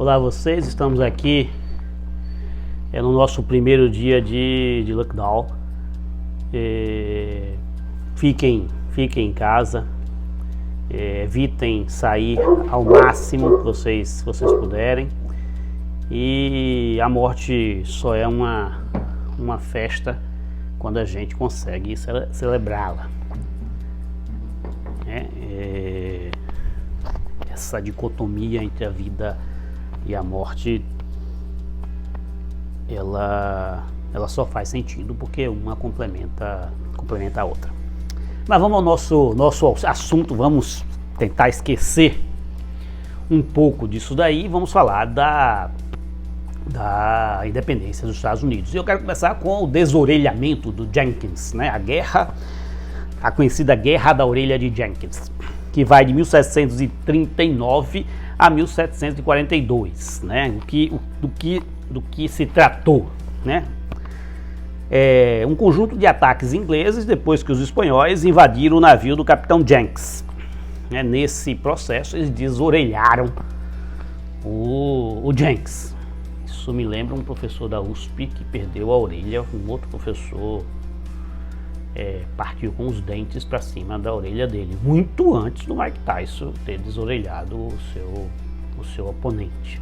Olá vocês, estamos aqui no nosso primeiro dia de lockdown. Fiquem em casa, evitem sair ao máximo que vocês puderem, e a morte só é uma festa quando a gente consegue celebrá-la. Essa dicotomia entre a vida e a morte, ela só faz sentido porque uma complementa a outra. Mas vamos ao nosso assunto. Vamos tentar esquecer um pouco disso daí. Vamos falar da independência dos Estados Unidos. E eu quero começar com o desorelhamento do Jenkins, né? A conhecida Guerra da Orelha de Jenkins, que vai de 1739 a 1742, né? Do que se tratou, né? Um conjunto de ataques ingleses depois que os espanhóis invadiram o navio do capitão Jenks. Nesse processo eles desorelharam o Jenks. Isso me lembra um professor da USP que perdeu a orelha. Um outro professor partiu com os dentes para cima da orelha dele, muito antes do Mike Tyson ter desorelhado o seu oponente.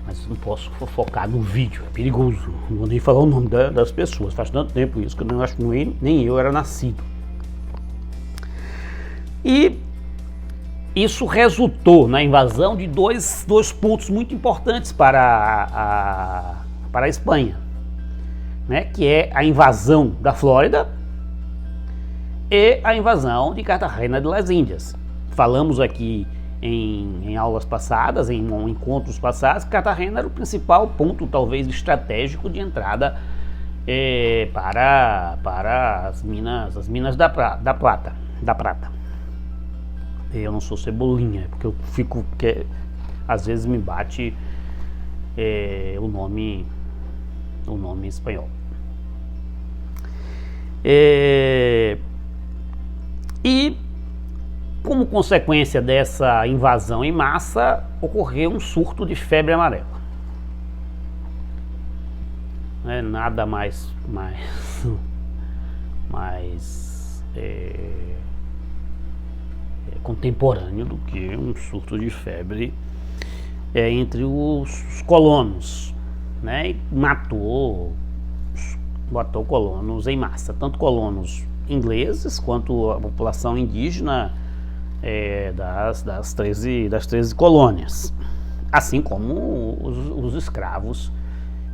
Mas não posso focar no vídeo, é perigoso. Não vou nem falar o nome das pessoas. Faz tanto tempo isso que eu não acho que nem eu era nascido. E isso resultou na invasão de dois pontos muito importantes para a Espanha, né? Que é a invasão da Flórida e a invasão de Cartagena de las Índias. Falamos aqui em aulas passadas, em encontros passados, que Cartagena era o principal ponto, talvez, estratégico de entrada para as minas da prata. Eu não sou cebolinha, porque às vezes me bate o nome espanhol. E como consequência dessa invasão em massa, ocorreu um surto de febre amarela. Nada mais contemporâneo do que um surto de febre entre os colonos, né? E matou colonos em massa, tanto colonos ingleses quanto a população indígena das 13 colônias, assim como os escravos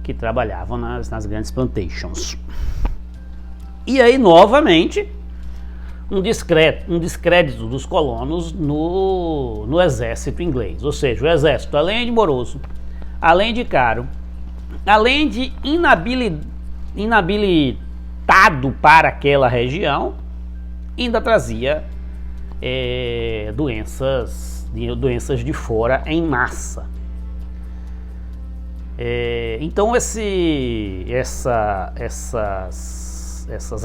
que trabalhavam nas grandes plantations. E aí, novamente, um descrédito dos colonos no exército inglês. Ou seja, o exército, além de moroso, além de caro, além de inabilitado para aquela região, ainda trazia doenças de fora em massa. Então essas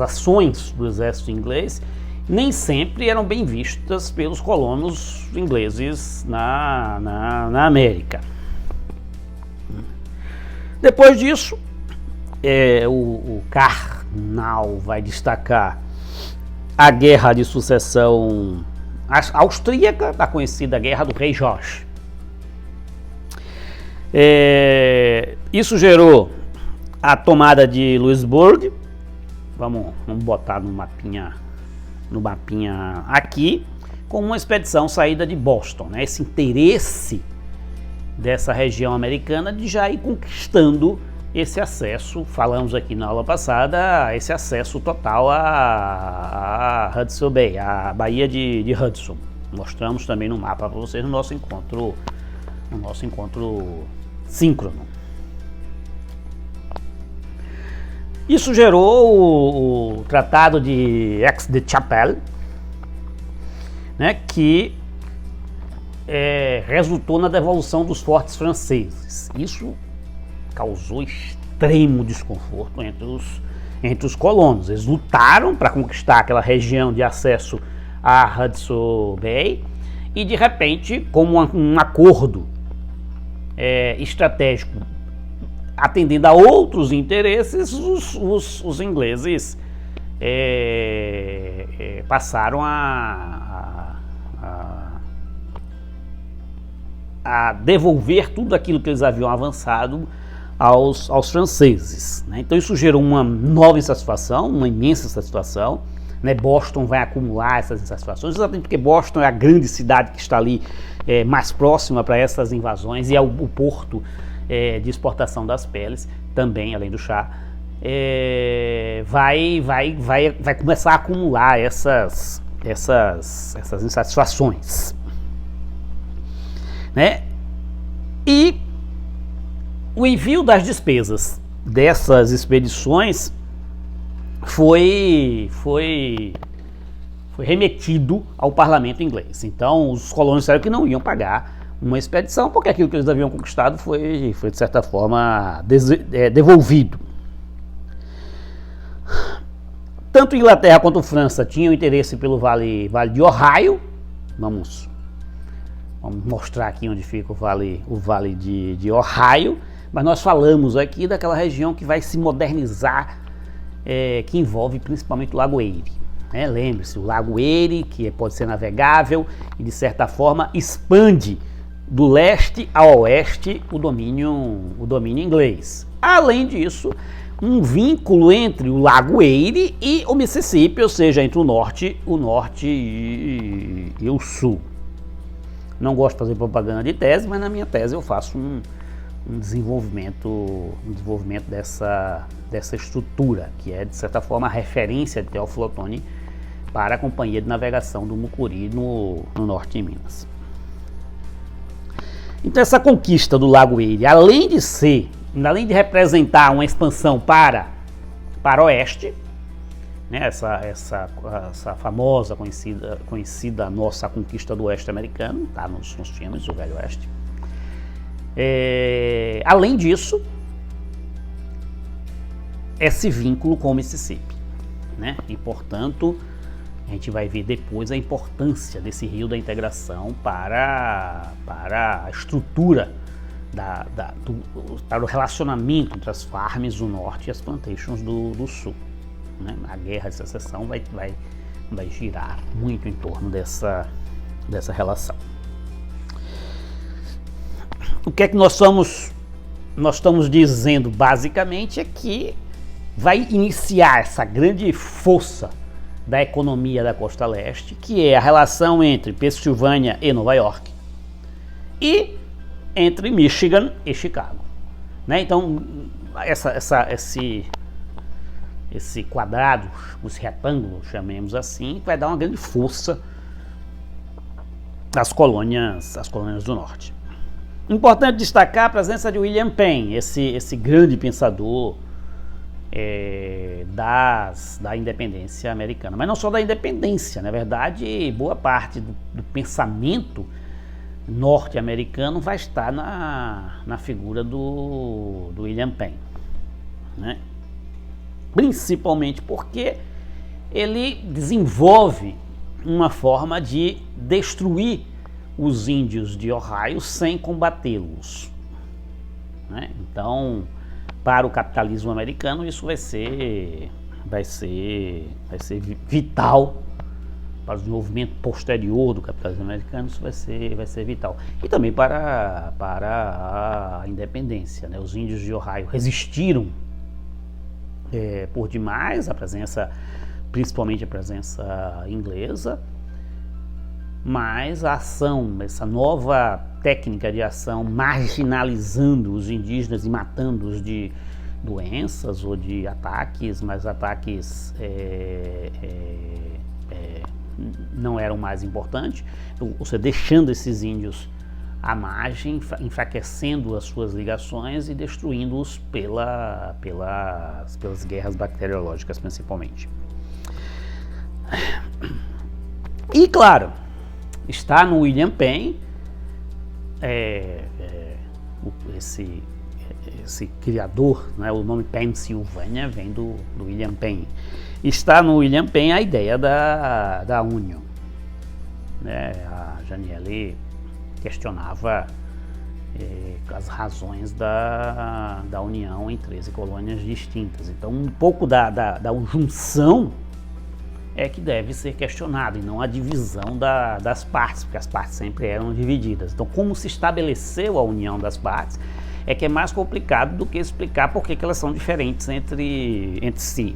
ações do exército inglês nem sempre eram bem vistas pelos colonos ingleses na América. Depois disso, o Karnal vai destacar a Guerra de Sucessão Austríaca, a conhecida Guerra do Rei Jorge. Isso gerou a tomada de Louisburg. Vamos botar no mapinha aqui, com uma expedição saída de Boston, né? Esse interesse dessa região americana de já ir conquistando esse acesso, falamos aqui na aula passada, esse acesso total a Hudson Bay, a Baía de Hudson. Mostramos também no mapa para vocês no nosso encontro síncrono. Isso gerou o Tratado de Aix-la-Chapelle, né, que resultou na devolução dos fortes franceses. Isso causou extremo desconforto entre os colonos. Eles lutaram para conquistar aquela região de acesso a Hudson Bay e de repente, como um acordo estratégico atendendo a outros interesses, os ingleses passaram a devolver tudo aquilo que eles haviam avançado aos franceses, né? Então isso gerou uma nova insatisfação, uma imensa insatisfação, né? Boston vai acumular essas insatisfações, exatamente porque Boston é a grande cidade que está ali mais próxima para essas invasões e é o porto de exportação das peles, também além do chá, vai começar a acumular essas insatisfações, né? E o envio das despesas dessas expedições foi remetido ao parlamento inglês. Então os colonos disseram que não iam pagar uma expedição, porque aquilo que eles haviam conquistado foi de certa forma devolvido. Tanto Inglaterra quanto França tinham interesse pelo Vale de Ohio. Vamos mostrar aqui onde fica o Vale de Ohio, mas nós falamos aqui daquela região que vai se modernizar, que envolve principalmente o Lago Erie. Lembre-se, o Lago Erie, que pode ser navegável e de certa forma expande do leste a oeste o domínio inglês. Além disso, um vínculo entre o Lago Erie e o Mississippi, ou seja, entre o norte e o sul. Não gosto de fazer propaganda de tese, mas na minha tese eu faço um desenvolvimento dessa estrutura, que é de certa forma a referência de Teófilo Otoni para a Companhia de Navegação do Mucuri no norte de Minas. Então essa conquista do Lago Erie, além de representar uma expansão para oeste, né, essa famosa, conhecida nossa conquista do oeste americano, tá nos filmes do Velho Oeste. Além disso, esse vínculo com o Mississippi, né? E portanto a gente vai ver depois a importância desse rio da integração para a estrutura para o relacionamento entre as farms do norte e as plantations do sul, né? A guerra de secessão vai girar muito em torno dessa relação. O que é que nós estamos dizendo basicamente é que vai iniciar essa grande força da economia da costa leste, que é a relação entre Pensilvânia e Nova York e entre Michigan e Chicago, né? Então esse quadrado, esse retângulo, chamemos assim, vai dar uma grande força às colônias do norte. Importante destacar a presença de William Penn, esse grande pensador da independência americana, mas não só da independência, na verdade, boa parte do pensamento norte-americano vai estar na figura do William Penn, né? Principalmente porque ele desenvolve uma forma de destruir os índios de Ohio sem combatê-los, né? Então, para o capitalismo americano, isso vai ser vital. Para o desenvolvimento posterior do capitalismo americano, isso vai ser vital. E também para a independência, né? Os índios de Ohio resistiram por demais à presença, principalmente a presença inglesa, mas a ação, essa nova técnica de ação, marginalizando os indígenas e matando-os de doenças ou de ataques, mas ataques não eram mais importantes, ou seja, deixando esses índios à margem, enfraquecendo as suas ligações e destruindo-os pelas guerras bacteriológicas, principalmente. E, claro, está no William Penn, esse criador, né, o nome Pennsylvania vem do William Penn. Está no William Penn a ideia da Union, né, Janielli questionava as razões da união em 13 colônias distintas. Então, um pouco da junção é que deve ser questionado, e não a divisão das partes, porque as partes sempre eram divididas. Então, como se estabeleceu a união das partes é que é mais complicado do que explicar por que elas são diferentes entre si.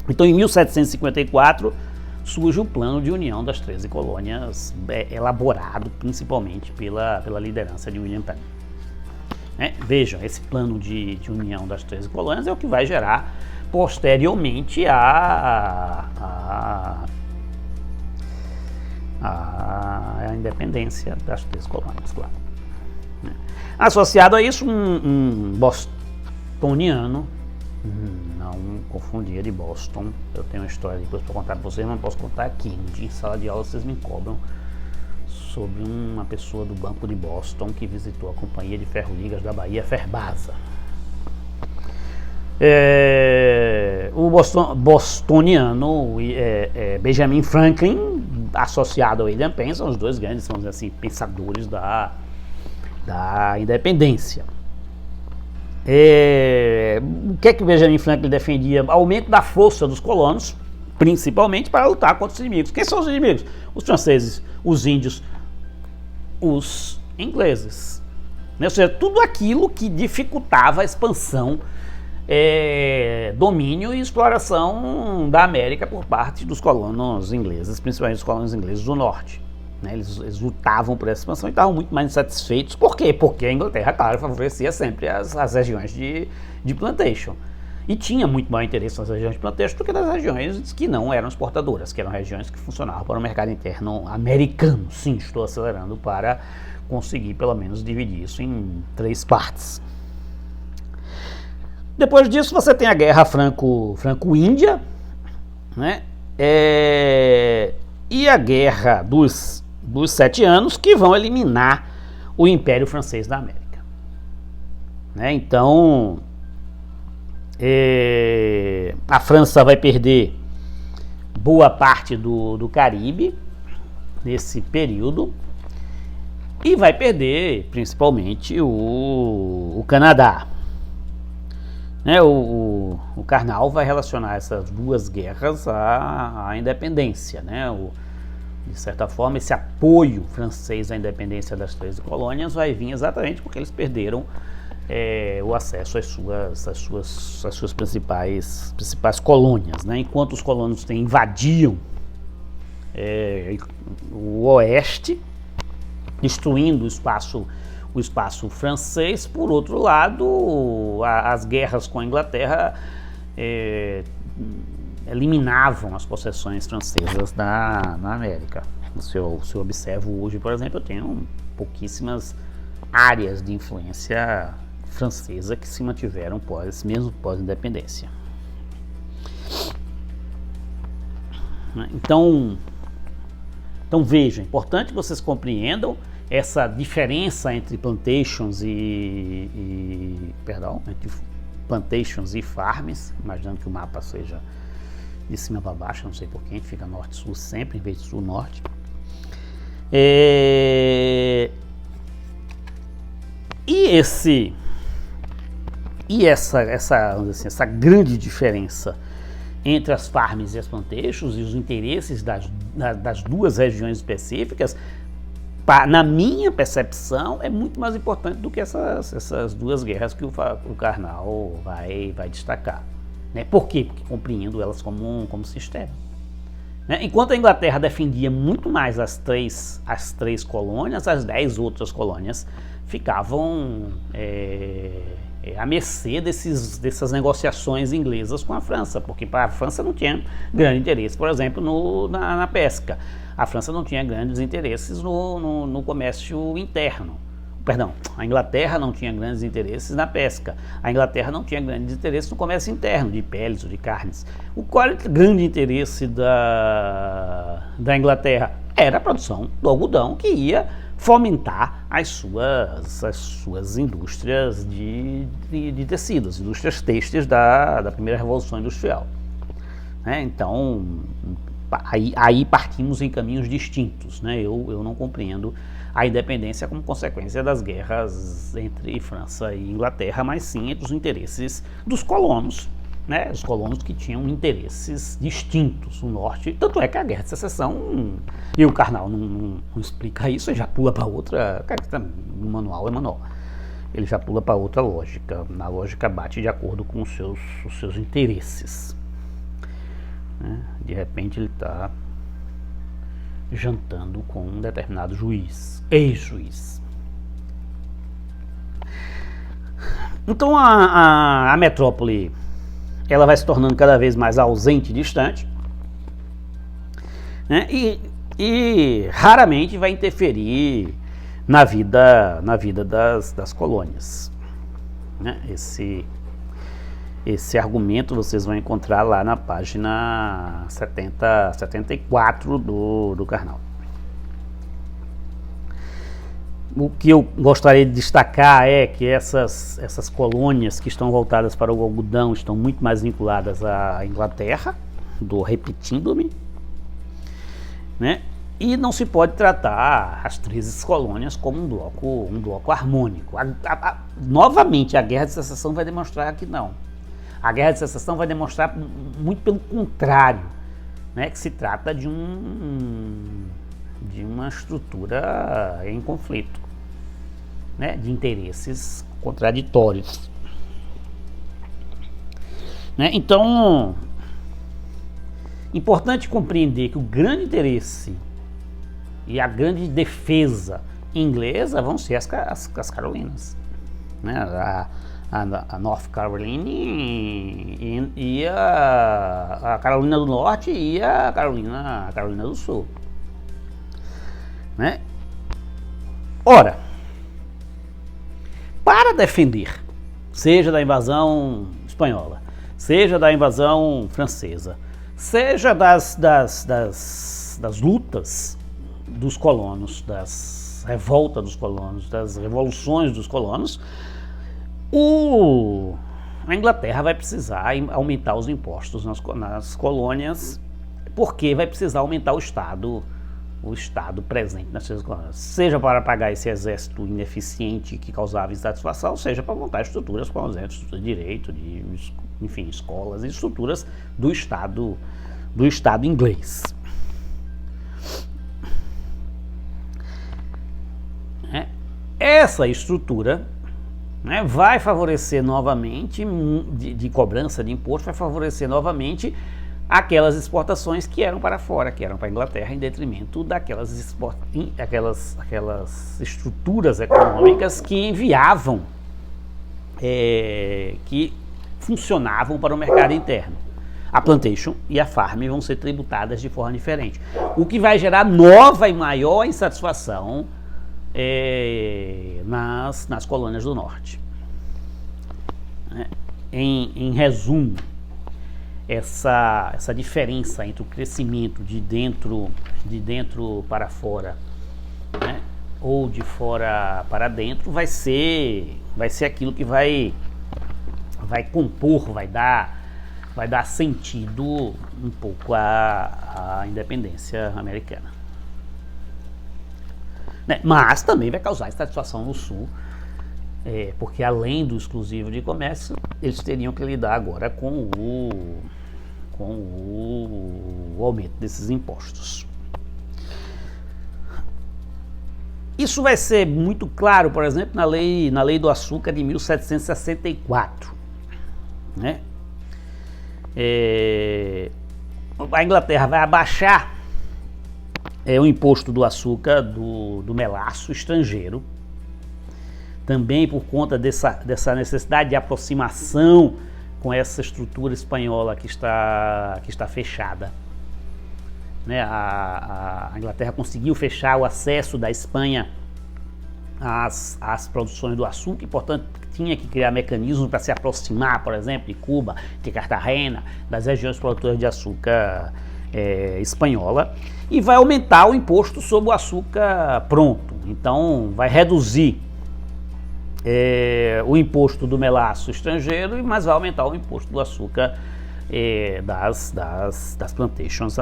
Então, em 1754, surge o plano de união das 13 colônias, elaborado principalmente pela liderança de William Penn. Vejam, esse plano de união das 13 colônias é o que vai gerar posteriormente a independência das 13 colônias, claro. Associado a isso, um bostoniano, não confundia de Boston. Eu tenho uma história depois para contar para vocês, mas não posso contar aqui. Um dia em sala de aula vocês me cobram sobre uma pessoa do Banco de Boston que visitou a Companhia de Ferro-Ligas da Bahia, Ferbasa. O bostoniano Benjamin Franklin, associado ao William Penn, são os dois grandes, vamos dizer assim, pensadores da independência. O que é que o Benjamin Franklin defendia? Aumento da força dos colonos, principalmente para lutar contra os inimigos. Quem são os inimigos? Os franceses, os índios, os ingleses. Ou seja, tudo aquilo que dificultava a expansão, domínio e exploração da América por parte dos colonos ingleses, principalmente os colonos ingleses do norte. Eles lutavam por essa expansão e estavam muito mais insatisfeitos. Por quê? Porque a Inglaterra, claro, favorecia sempre as regiões de plantation. E tinha muito maior interesse nas regiões de plantation do que nas regiões que não eram exportadoras, que eram regiões que funcionavam para o mercado interno americano. Sim, estou acelerando para conseguir pelo menos dividir isso em 3 partes. Depois disso você tem a Guerra Franco-Índia, e a Guerra dos 7 Anos, que vão eliminar o Império Francês da América. Então, a França vai perder boa parte do Caribe nesse período e vai perder principalmente o Canadá. O Karnal vai relacionar essas duas guerras à independência, de certa forma, esse apoio francês à independência das 13 colônias vai vir exatamente porque eles perderam o acesso às suas principais colônias, enquanto os colonos invadiam o oeste, destruindo o espaço francês. Por outro lado, as guerras com a Inglaterra eliminavam as possessões francesas na América. Se eu observo hoje, por exemplo, eu tenho pouquíssimas áreas de influência francesa que se mantiveram mesmo pós-independência. Então vejam, é importante que vocês compreendam essa diferença entre plantations entre plantations e farms, imaginando que o mapa seja de cima para baixo, não sei porquê, a gente fica norte-sul sempre, em vez de sul-norte. Essa grande diferença entre as farms e as plantations e os interesses das duas regiões específicas, na minha percepção, é muito mais importante do que essas duas guerras que o Karnal vai destacar. Por quê? Porque compreendo elas como sistema. Enquanto a Inglaterra defendia muito mais as três colônias, as 10 outras colônias ficavam à mercê dessas negociações inglesas com a França, porque a França não tinha grande interesse, por exemplo, na pesca. A França não tinha grandes interesses no comércio interno. Perdão, a Inglaterra não tinha grandes interesses na pesca. A Inglaterra não tinha grandes interesses no comércio interno, de peles ou de carnes. Qual era o grande interesse da Inglaterra? Era a produção do algodão, que ia fomentar as suas indústrias de tecidos, indústrias têxteis da primeira Revolução Industrial. Então, aí partimos em caminhos distintos, né? Eu não compreendo a independência como consequência das guerras entre França e Inglaterra, mas sim entre os interesses dos colonos, né? Os colonos que tinham interesses distintos no norte. Tanto é que a Guerra de Secessão, e o Karnal não explica isso, ele já pula para outra, no manual é manual, ele já pula para outra lógica, na lógica bate de acordo com os seus interesses, né? De repente ele está jantando com um determinado juiz, ex-juiz. Então a metrópole, ela vai se tornando cada vez mais ausente e distante, né? E raramente vai interferir na vida das colônias, né? Esse argumento vocês vão encontrar lá na página 74 do Karnal. O que eu gostaria de destacar é que essas colônias que estão voltadas para o algodão estão muito mais vinculadas à Inglaterra, repetindo-me, né? E não se pode tratar as 13 colônias como um bloco harmônico. Novamente, a Guerra de Secessão vai demonstrar que não. A Guerra de Secessão vai demonstrar muito pelo contrário, né, que se trata de uma estrutura em conflito, né, de interesses contraditórios, né? Então, importante compreender que o grande interesse e a grande defesa inglesa vão ser as Carolinas, né? A North Carolina e a Carolina do Norte e a Carolina do Sul, né? Ora, para defender, seja da invasão espanhola, seja da invasão francesa, seja das lutas dos colonos, das revoltas dos colonos, das revoluções dos colonos, a Inglaterra vai precisar aumentar os impostos nas colônias, porque vai precisar aumentar o Estado presente nas suas colônias, seja para pagar esse exército ineficiente que causava insatisfação, seja para montar estruturas como estruturas de direito, enfim, escolas e estruturas do Estado inglês. Essa estrutura, né, vai favorecer novamente, de cobrança de imposto, vai favorecer novamente aquelas exportações que eram para fora, que eram para a Inglaterra, em detrimento daquelas estruturas econômicas que enviavam, que funcionavam para o mercado interno. A plantation e a farm vão ser tributadas de forma diferente, o que vai gerar nova e maior insatisfação nas colônias do norte. Em resumo, essa diferença entre o crescimento de dentro para fora, né, ou de fora para dentro, vai ser aquilo que vai compor, vai dar sentido um pouco à independência americana, né? Mas também vai causar insatisfação no sul, porque além do exclusivo de comércio, eles teriam que lidar agora com o aumento desses impostos. Isso vai ser muito claro, por exemplo, na lei do açúcar de 1764, né? A Inglaterra vai abaixar o imposto do açúcar do melaço estrangeiro, também por conta dessa necessidade de aproximação com essa estrutura espanhola que está fechada, né? A Inglaterra conseguiu fechar o acesso da Espanha às produções do açúcar e, portanto, tinha que criar mecanismos para se aproximar, por exemplo, de Cuba, de Cartagena, das regiões produtoras de açúcar espanhola, e vai aumentar o imposto sobre o açúcar pronto. Então, vai reduzir o imposto do melaço estrangeiro, mas vai aumentar o imposto do açúcar das plantations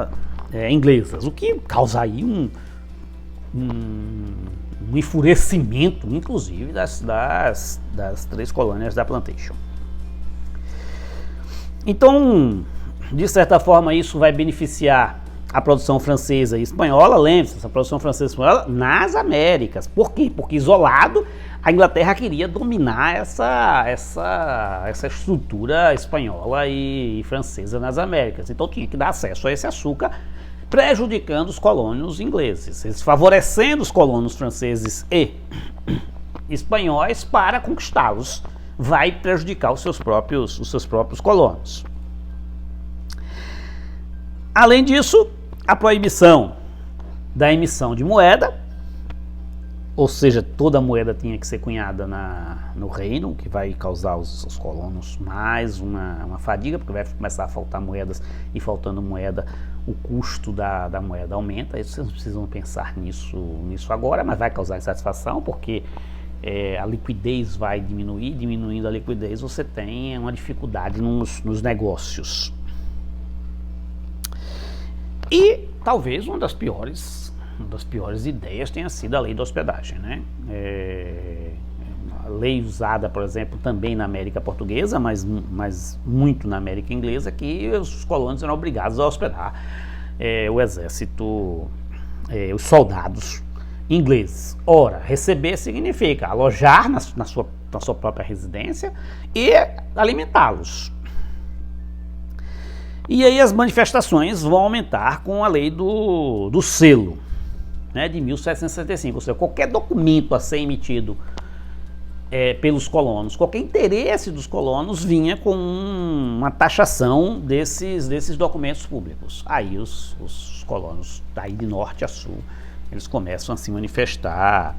inglesas, o que causa aí um enfurecimento, inclusive, das 3 colônias da Plantation. Então, de certa forma, isso vai beneficiar a produção francesa e espanhola. Lembre-se, essa produção francesa e espanhola nas Américas. Por quê? Porque isolado, a Inglaterra queria dominar essa estrutura espanhola e francesa nas Américas. Então tinha que dar acesso a esse açúcar, prejudicando os colonos ingleses, eles favorecendo os colonos franceses e espanhóis para conquistá-los, vai prejudicar os seus próprios colonos. Além disso, a proibição da emissão de moeda, ou seja, toda moeda tinha que ser cunhada no reino, que vai causar aos colonos mais uma fadiga, porque vai começar a faltar moedas, e faltando moeda, o custo da moeda aumenta. Vocês não precisam pensar nisso agora, mas vai causar insatisfação, porque a liquidez vai diminuir, diminuindo a liquidez você tem uma dificuldade nos negócios. E talvez uma das piores ideias tenha sido a lei da hospedagem, né? A lei usada, por exemplo, também na América Portuguesa, mas muito na América Inglesa, que os colonos eram obrigados a hospedar o exército, os soldados ingleses. Ora, receber significa alojar na sua própria residência e alimentá-los. E aí as manifestações vão aumentar com a lei do selo, né, de 1765, ou seja, qualquer documento a ser emitido pelos colonos, qualquer interesse dos colonos vinha com uma taxação desses documentos públicos. Aí os colonos, daí de norte a sul, eles começam a se manifestar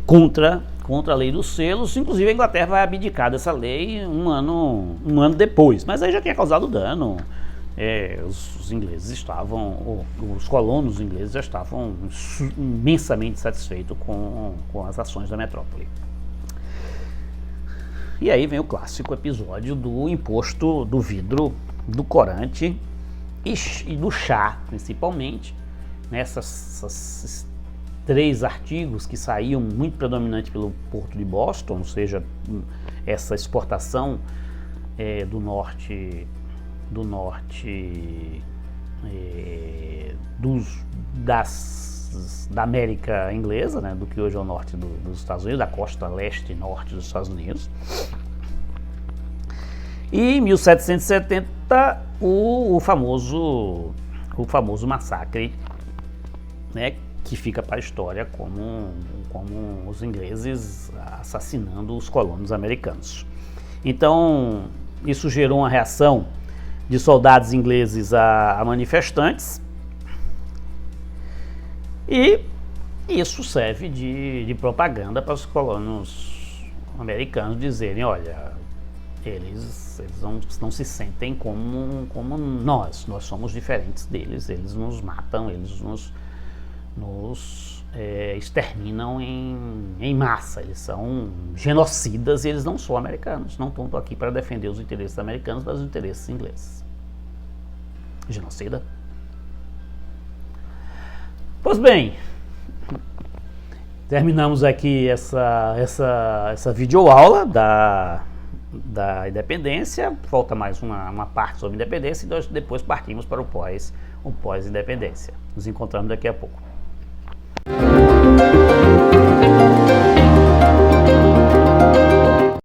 contra a lei dos selos. Inclusive a Inglaterra vai abdicar dessa lei um ano depois, mas aí já tinha causado dano. Os ingleses estavam, os colonos ingleses já estavam imensamente satisfeitos com as ações da metrópole. E aí vem o clássico episódio do imposto do vidro, do corante e do chá, principalmente, esses 3 artigos que saíam muito predominante pelo porto de Boston, ou seja, essa exportação do norte da América Inglesa, né, do que hoje é o norte dos Estados Unidos, da costa leste e norte dos Estados Unidos. E em 1770 o famoso massacre, né, que fica para a história como os ingleses assassinando os colonos americanos. Então isso gerou uma reação de soldados ingleses a manifestantes, e isso serve de propaganda para os colonos americanos dizerem: olha, eles não se sentem como nós somos diferentes deles, eles nos matam, eles nos exterminam em massa, eles são genocidas e eles não são americanos, não estão aqui para defender os interesses americanos, mas os interesses ingleses. Genocida. Pois bem, terminamos aqui essa videoaula da independência. Falta mais uma parte sobre independência e nós depois partimos para o pós-independência. Nos encontramos daqui a pouco.